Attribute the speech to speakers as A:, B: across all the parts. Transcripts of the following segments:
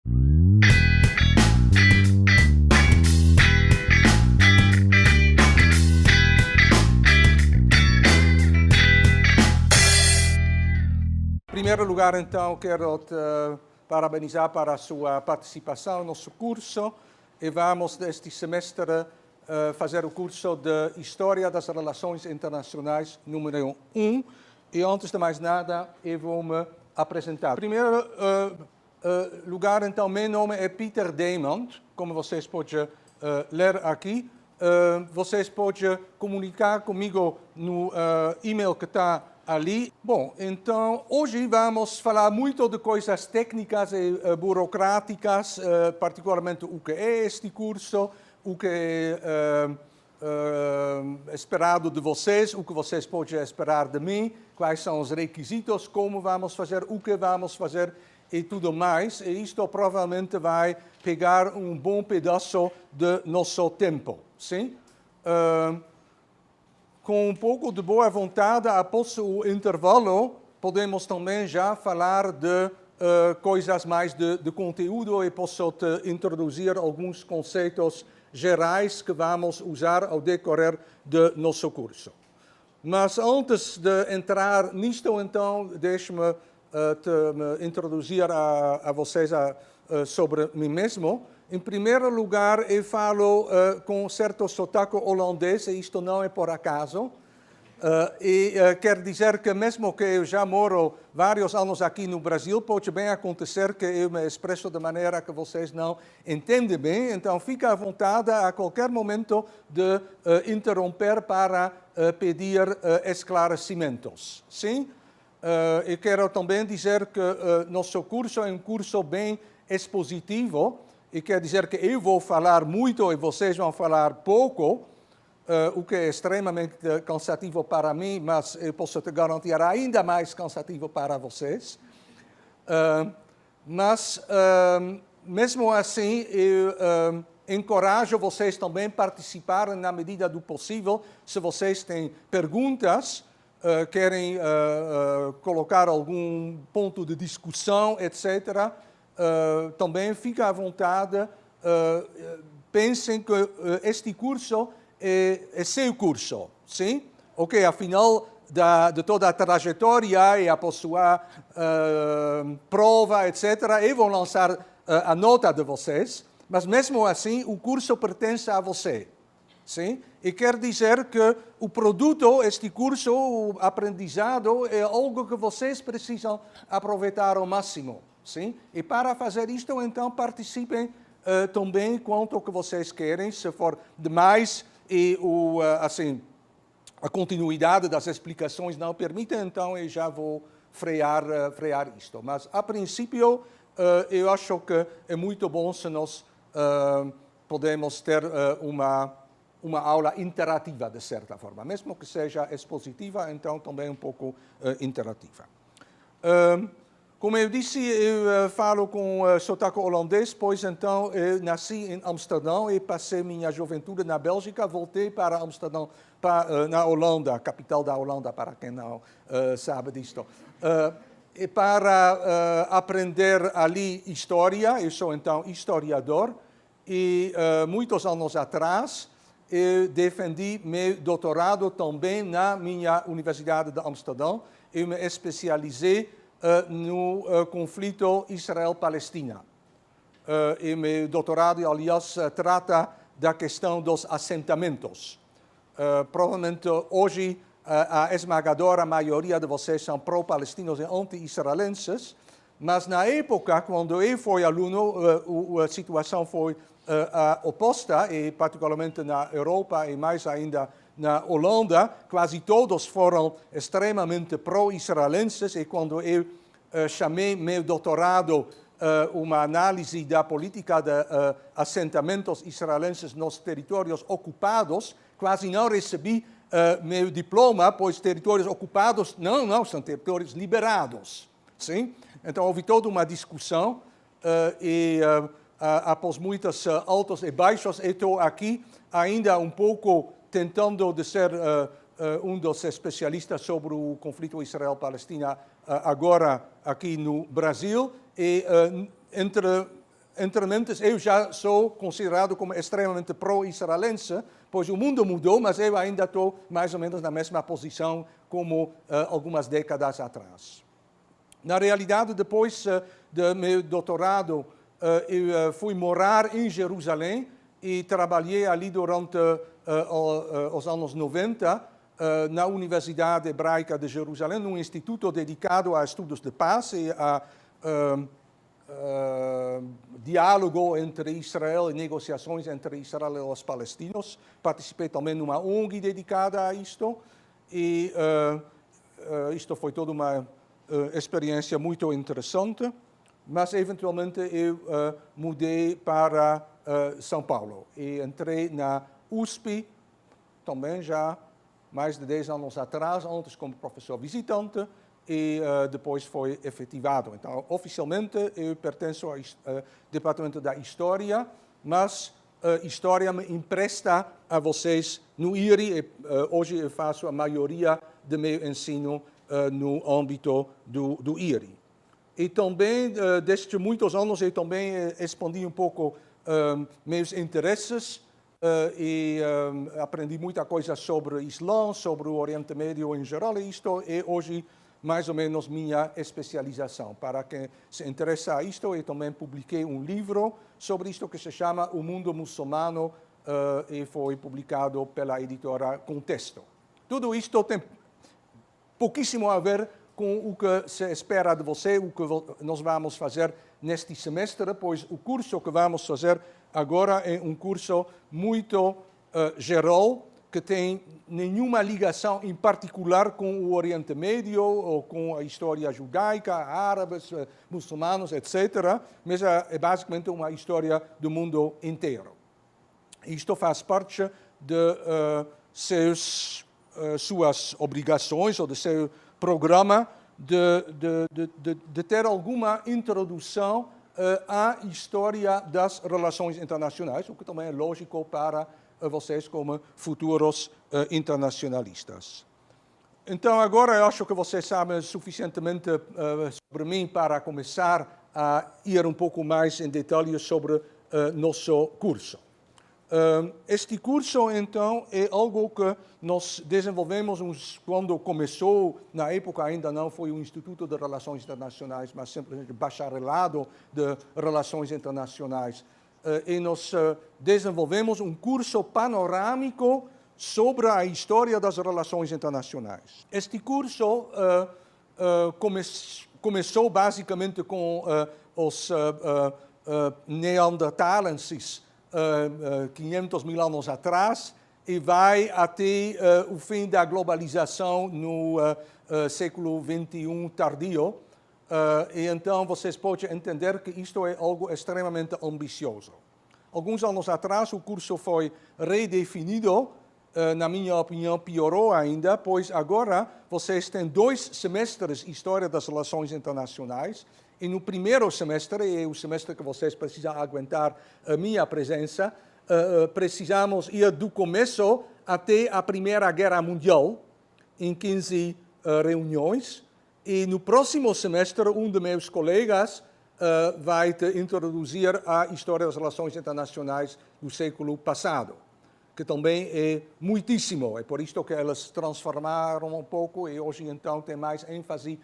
A: Em primeiro lugar, então, quero te parabenizar para a sua participação no nosso curso e vamos, este semestre, fazer o curso de História das Relações Internacionais número 1. E antes de mais nada, eu vou me apresentar. Em primeiro lugar, então, meu nome é Peter Diamant, como vocês podem ler aqui. Vocês podem comunicar comigo no e-mail que está ali. Bom, então, hoje vamos falar muito de coisas técnicas e burocráticas, particularmente o que é este curso, o que é esperado de vocês, o que vocês podem esperar de mim, quais são os requisitos, como vamos fazer, o que vamos fazer e tudo mais. E isto provavelmente vai pegar um bom pedaço de nosso tempo, sim? Com um pouco de boa vontade, após o intervalo, podemos também já falar de coisas mais de conteúdo e posso te introduzir alguns conceitos gerais que vamos usar ao decorrer do nosso curso. Mas antes de entrar nisto, então, deixe-me me introduzir a vocês sobre mim mesmo. Em primeiro lugar, eu falo com certo sotaque holandês, e isto não é por acaso. Quer dizer que mesmo que eu já moro vários anos aqui no Brasil, pode bem acontecer que eu me expresso de maneira que vocês não entendem bem. Então, fica à vontade a qualquer momento de interromper para pedir esclarecimentos. Sim? Eu quero também dizer que nosso curso é um curso bem expositivo. E quer dizer que eu vou falar muito e vocês vão falar pouco, o que é extremamente cansativo para mim, mas eu posso te garantir ainda mais cansativo para vocês. Mesmo assim, eu encorajo vocês também a participarem na medida do possível. Se vocês têm perguntas, querem colocar algum ponto de discussão, etc., também fica à vontade, pensem que este curso é seu curso, sim? Ok, afinal de toda a trajetória e a sua prova, etc., eu vou lançar a nota de vocês, mas mesmo assim o curso pertence a você, sim? E quer dizer que o produto, este curso, o aprendizado, é algo que vocês precisam aproveitar ao máximo. Sim? E para fazer isto, então, participem também quanto que vocês querem. Se for demais e assim, a continuidade das explicações não permite, então eu já vou frear isto. Mas, a princípio, eu acho que é muito bom se nós podemos ter uma aula interativa, de certa forma. Mesmo que seja expositiva, então também um pouco interativa. Como eu disse, eu falo com sotaque holandês, pois então eu nasci em Amsterdão e passei minha juventude na Bélgica, voltei para Amsterdão, na Holanda, capital da Holanda, para quem não sabe disto. E para aprender ali história, eu sou então historiador, e muitos anos atrás eu defendi meu doutorado também na minha Universidade de Amsterdão. Eu me especializei no conflito Israel-Palestina. E meu doutorado, aliás, trata da questão dos assentamentos. Provavelmente hoje a esmagadora maioria de vocês são pró-palestinos e anti-israelenses, mas na época, quando eu fui aluno, a situação foi oposta, e particularmente na Europa e mais ainda na Holanda, quase todos foram extremamente pró-israelenses, e quando eu chamei meu doutorado uma análise da política de assentamentos israelenses nos territórios ocupados, quase não recebi meu diploma, pois territórios ocupados não são territórios liberados. Sim? Então houve toda uma discussão e após muitos altos e baixos, eu estou aqui ainda um pouco tentando de ser um dos especialistas sobre o conflito Israel-Palestina agora aqui no Brasil. E entre entre mentes, eu já sou considerado como extremamente pró-israelense, pois o mundo mudou, mas eu ainda estou mais ou menos na mesma posição como algumas décadas atrás. Na realidade, depois do meu doutorado, eu fui morar em Jerusalém e trabalhei ali durante os anos 90 na Universidade Hebraica de Jerusalém, num instituto dedicado a estudos de paz e a diálogo entre Israel e negociações entre Israel e os palestinos. Participei também numa ONG dedicada a isto e isto foi toda uma experiência muito interessante, mas eventualmente eu mudei para São Paulo e entrei na USP também já mais de 10 anos atrás, antes como professor visitante, e depois foi efetivado. Então, oficialmente, eu pertenço ao Departamento da História, mas a História me empresta a vocês no IRI, e hoje eu faço a maioria do meu ensino no âmbito do IRI. E também, desde muitos anos, eu também expandi um pouco meus interesses e aprendi muita coisa sobre Islã, sobre o Oriente Médio em geral, e isto é hoje mais ou menos minha especialização. Para quem se interessa a isto, eu também publiquei um livro sobre isto que se chama O Mundo Muçulmano e foi publicado pela editora Contexto. Tudo isto tem pouquíssimo a ver com o que se espera de você, o que nós vamos fazer neste semestre, pois o curso que vamos fazer agora é um curso muito geral, que tem nenhuma ligação em particular com o Oriente Médio ou com a história judaica, árabes, muçulmanos, etc., mas é basicamente uma história do mundo inteiro. Isto faz parte de suas obrigações ou do seu programa de ter alguma introdução à história das relações internacionais, o que também é lógico para vocês como futuros internacionalistas. Então, agora eu acho que vocês sabem suficientemente sobre mim para começar a ir um pouco mais em detalhes sobre nosso curso. Este curso, então, é algo que nós desenvolvemos quando começou, na época ainda não foi o Instituto de Relações Internacionais, mas simplesmente Bacharelado de Relações Internacionais. E nós desenvolvemos um curso panorâmico sobre a história das relações internacionais. Este curso começou basicamente com os neandertalenses, 500 mil anos atrás, e vai até o fim da globalização no século XXI tardio. E então vocês podem entender que isto é algo extremamente ambicioso. Alguns anos atrás o curso foi redefinido, na minha opinião piorou ainda, pois agora vocês têm 2 semestres de História das Relações Internacionais, e no primeiro semestre, é o semestre que vocês precisam aguentar a minha presença, precisamos ir do começo até a Primeira Guerra Mundial, em 15 reuniões. E no próximo semestre, um de meus colegas vai te introduzir a história das relações internacionais do século passado, que também é muitíssimo. É por isto que elas transformaram um pouco e hoje, então, tem mais ênfase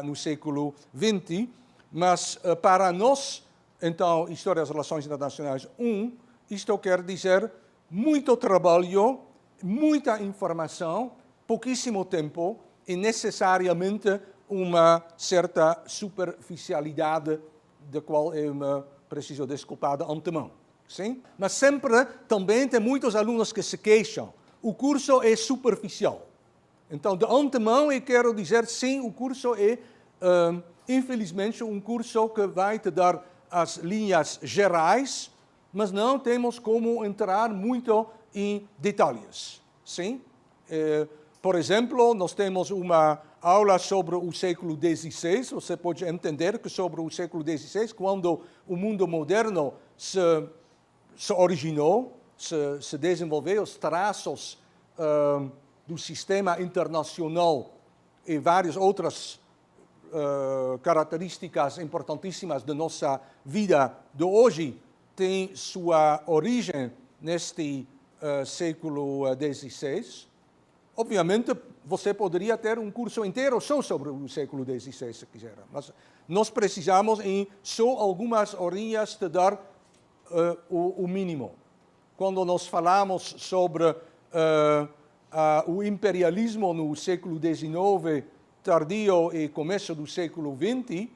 A: no século XX. Mas para nós, então, história das relações internacionais 1, isto quer dizer muito trabalho, muita informação, pouquíssimo tempo, e necessariamente uma certa superficialidade da qual eu me preciso desculpar de antemão. Sim? Mas sempre também tem muitos alunos que se queixam. O curso é superficial. Então, de antemão, eu quero dizer, sim, o curso é, infelizmente, um curso que vai te dar as linhas gerais, mas não temos como entrar muito em detalhes. Sim? Por exemplo, nós temos uma aula sobre o século XVI. Você pode entender que sobre o século XVI, quando o mundo moderno se originou, se desenvolveu, os traços do sistema internacional e várias outras características importantíssimas da nossa vida de hoje têm sua origem neste século XVI. Obviamente, você poderia ter um curso inteiro só sobre o século XVI, se quiser, mas nós precisamos, em só algumas horinhas, de dar o mínimo. Quando nós falamos sobre o imperialismo no século XIX, tardio e começo do século XX,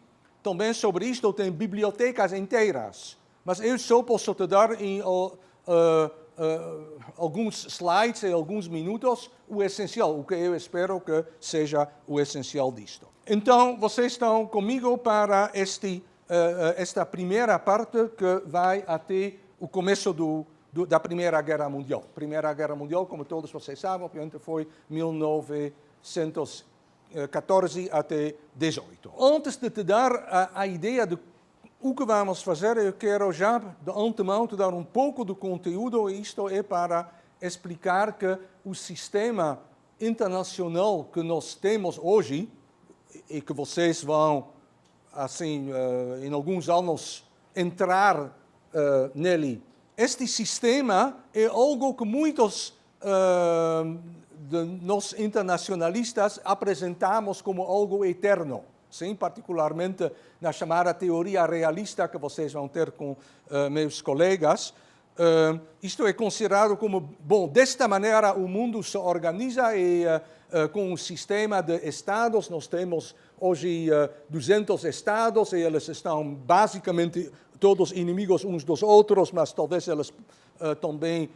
A: também sobre isto tem bibliotecas inteiras. Mas eu só posso te dar em alguns slides e alguns minutos o essencial, o que eu espero que seja o essencial disto. Então, vocês estão comigo para esta primeira parte que vai até o começo da Primeira Guerra Mundial. Primeira Guerra Mundial, como todos vocês sabem, obviamente foi 1914 até 18. Antes de te dar a ideia de o que vamos fazer, eu quero já de antemão te dar um pouco de conteúdo, e isto é para explicar que o sistema internacional que nós temos hoje, e que vocês vão, assim, em alguns anos, entrar nele, este sistema é algo que muitos de nós internacionalistas apresentamos como algo eterno. Sim, particularmente na chamada teoria realista que vocês vão ter com meus colegas. Isto é considerado como, bom, desta maneira o mundo se organiza e com um sistema de estados, nós temos hoje 200 estados e eles estão basicamente todos inimigos uns dos outros, mas talvez eles também,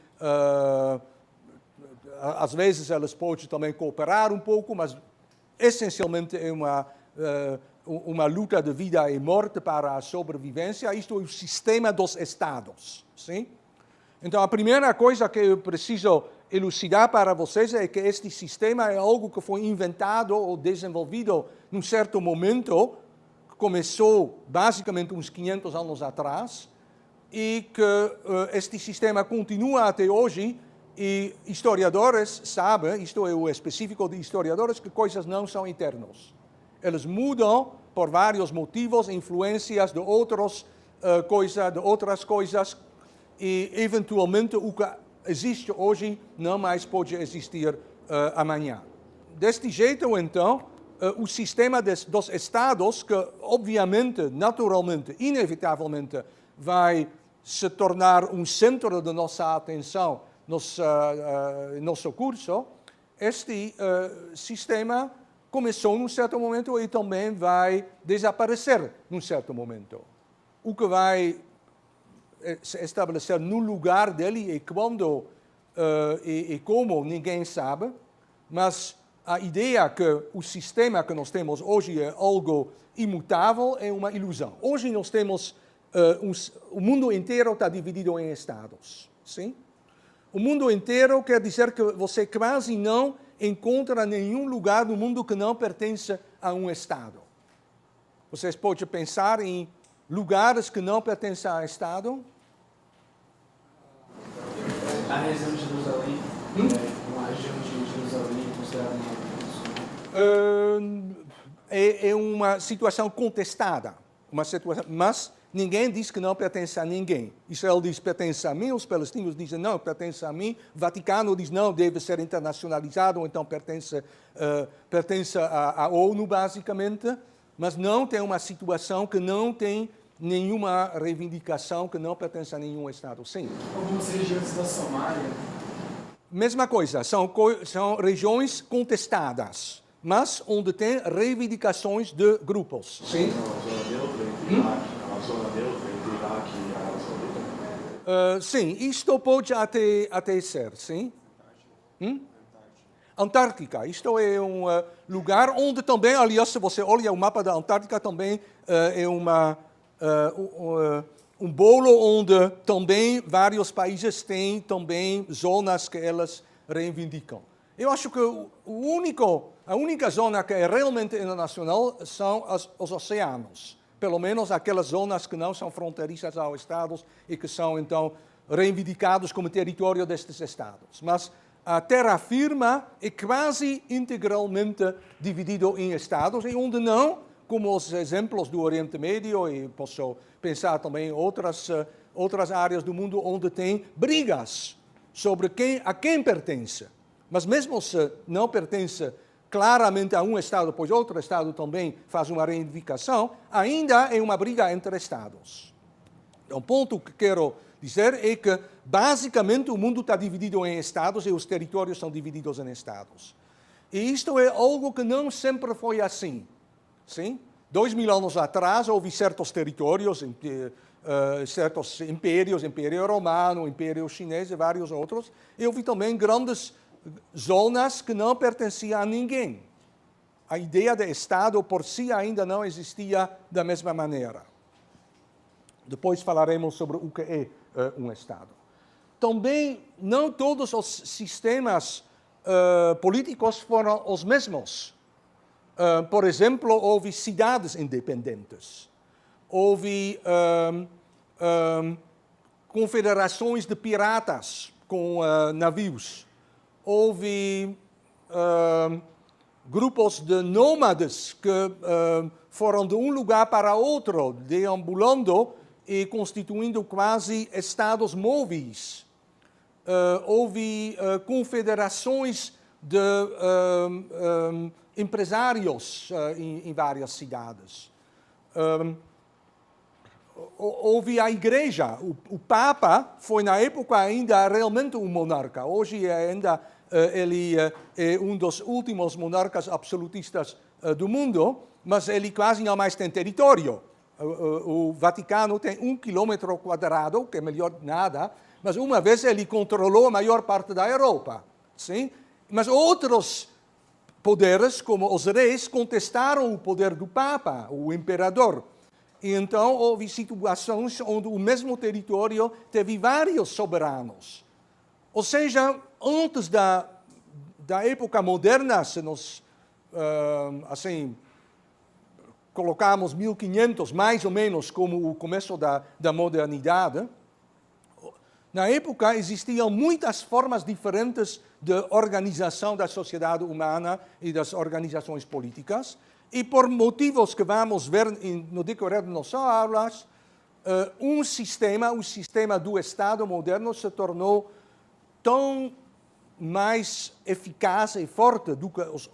A: às vezes eles podem também cooperar um pouco, mas essencialmente é uma luta de vida e morte para a sobrevivência. Isto é o sistema dos estados. Sim? Então, a primeira coisa que eu preciso elucidar para vocês é que este sistema é algo que foi inventado ou desenvolvido num certo momento, que começou basicamente uns 500 anos atrás, e que este sistema continua até hoje, e historiadores sabem, isto é o específico de historiadores, que coisas não são eternas. Eles mudam por vários motivos, influências de outras coisas, e eventualmente o que existe hoje não mais pode existir amanhã. Deste jeito, então, o sistema dos estados, que obviamente, naturalmente, inevitavelmente, vai se tornar um centro da nossa atenção, nosso curso, este sistema começou num certo momento e também vai desaparecer num certo momento. O que vai se estabelecer no lugar dele e quando e como ninguém sabe, mas a ideia que o sistema que nós temos hoje é algo imutável é uma ilusão. Hoje nós temos, o mundo inteiro está dividido em estados. Sim? O mundo inteiro quer dizer que você quase não encontra nenhum lugar no mundo que não pertence a um estado. Vocês podem pensar em lugares que não pertencem a estado?
B: A região de Jerusalém, uma região de Jerusalém considerada uma...
A: É uma situação contestada, mas ninguém diz que não pertence a ninguém. Israel diz pertence a mim, os palestinos dizem não, pertence a mim. O Vaticano diz não, deve ser internacionalizado, então pertence à ONU, basicamente. Mas não tem uma situação que não tem nenhuma reivindicação, que não pertence a nenhum Estado. Sim.
B: Algumas regiões da Somália.
A: Mesma coisa, são regiões contestadas, mas onde tem reivindicações de grupos. Sim.
C: A zona neutra entre Iraque e a Arábia Saudita?
A: Sim, isto pode até ser, sim. Antártica, isto é um lugar onde também, aliás, se você olha o mapa da Antártica, também é um bolo onde também vários países têm também zonas que elas reivindicam. Eu acho que a única zona que é realmente internacional são os oceanos. Pelo menos aquelas zonas que não são fronteiriças aos Estados e que são, então, reivindicados como território destes Estados. Mas a terra firme é quase integralmente dividido em Estados, e onde não, como os exemplos do Oriente Médio, e posso pensar também em outras áreas do mundo onde tem brigas sobre a quem pertence. Mas mesmo se não pertence claramente a um Estado, pois outro Estado também faz uma reivindicação, ainda é uma briga entre Estados. Um ponto que quero dizer é que, basicamente, o mundo está dividido em Estados e os territórios são divididos em Estados. E isto é algo que não sempre foi assim. Sim? 2000 anos atrás houve certos territórios, certos impérios, Império Romano, Império Chinês e vários outros, e houve também grandes zonas que não pertenciam a ninguém. A ideia de Estado por si ainda não existia da mesma maneira. Depois falaremos sobre o que é um Estado. Também não todos os sistemas políticos foram os mesmos. Por exemplo, houve cidades independentes, houve confederações de piratas com navios, houve grupos de nômades que foram de um lugar para outro, deambulando e constituindo quase estados móveis. Houve confederações de empresários em várias cidades. Houve a igreja. O Papa foi, na época, ainda realmente um monarca. Hoje ainda ele é um dos últimos monarcas absolutistas do mundo, mas ele quase não mais tem território. O Vaticano tem 1 quilômetro quadrado, que é melhor nada, mas uma vez ele controlou a maior parte da Europa. Sim? Mas outros poderes, como os reis, contestaram o poder do Papa, o imperador. E então houve situações onde o mesmo território teve vários soberanos. Ou seja, antes da época moderna, se nós colocamos 1500 mais ou menos como o começo da modernidade, na época existiam muitas formas diferentes de organização da sociedade humana e das organizações políticas, e por motivos que vamos ver no decorrer de nossas aulas, o sistema do Estado moderno se tornou tão mais eficaz e forte do que as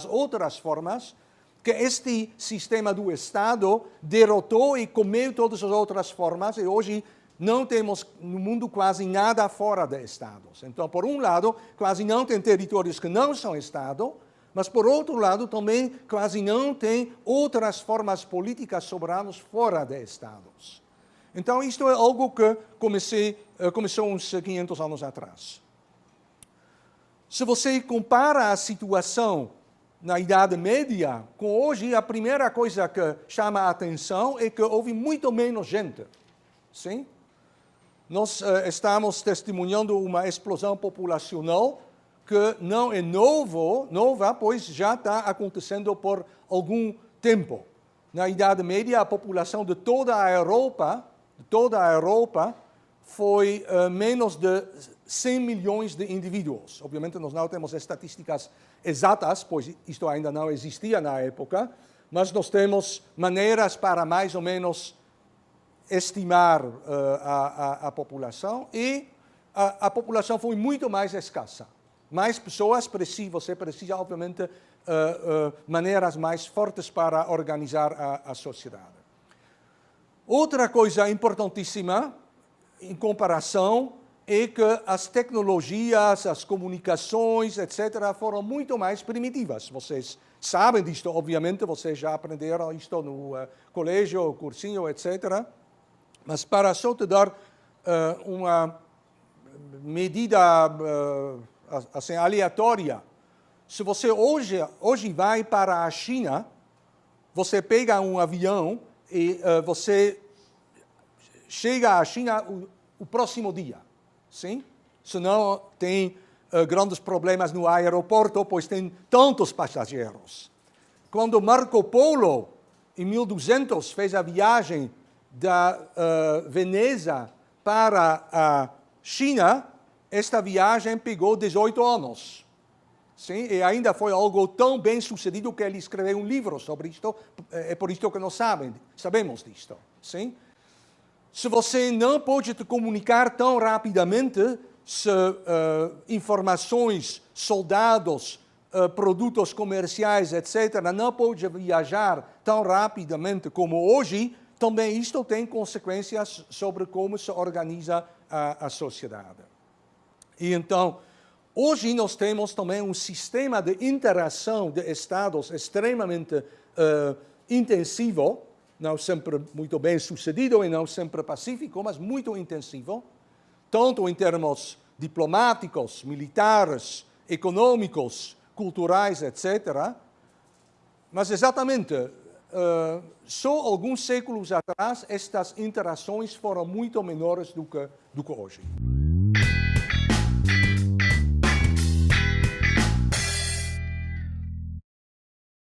A: outras formas, que este sistema do Estado derrotou e comeu todas as outras formas, e hoje não temos no mundo quase nada fora de Estados. Então, por um lado, quase não tem territórios que não são Estado, mas, por outro lado, também quase não tem outras formas políticas soberanas fora de Estados. Então, isto é algo que começou uns 500 anos atrás. Se você compara a situação na Idade Média com hoje, a primeira coisa que chama a atenção é que houve muito menos gente. Sim? Nós estamos testemunhando uma explosão populacional que não é nova, pois já está acontecendo por algum tempo. Na Idade Média, a população de toda a Europa foi menos de 100 milhões de indivíduos. Obviamente, nós não temos estatísticas exatas, pois isto ainda não existia na época, mas nós temos maneiras para mais ou menos estimar a população, e a população foi muito mais escassa. Mais pessoas, você precisa, obviamente, maneiras mais fortes para organizar a sociedade. Outra coisa importantíssima, em comparação, é que as tecnologias, as comunicações, etc., foram muito mais primitivas. Vocês sabem disto, obviamente, vocês já aprenderam isto no colégio, cursinho, etc., mas para só te dar uma medida assim, aleatória, se você hoje vai para a China, você pega um avião e você chega à China o próximo dia, sim? Senão tem grandes problemas no aeroporto, pois tem tantos passageiros. Quando Marco Polo, em 1200, fez a viagem da Veneza para a China, esta viagem pegou 18 anos. Sim? E ainda foi algo tão bem sucedido que ele escreveu um livro sobre isto, é por isto que nós sabemos disto. Sim? Se você não pode te comunicar tão rapidamente, se informações, soldados, produtos comerciais, etc., não pode viajar tão rapidamente como hoje, também isto tem consequências sobre como se organiza a sociedade. E então, hoje nós temos também um sistema de interação de Estados extremamente intensivo, não sempre muito bem sucedido e não sempre pacífico, mas muito intensivo, tanto em termos diplomáticos, militares, econômicos, culturais, etc. Mas exatamente, só alguns séculos atrás, estas interações foram muito menores do que hoje.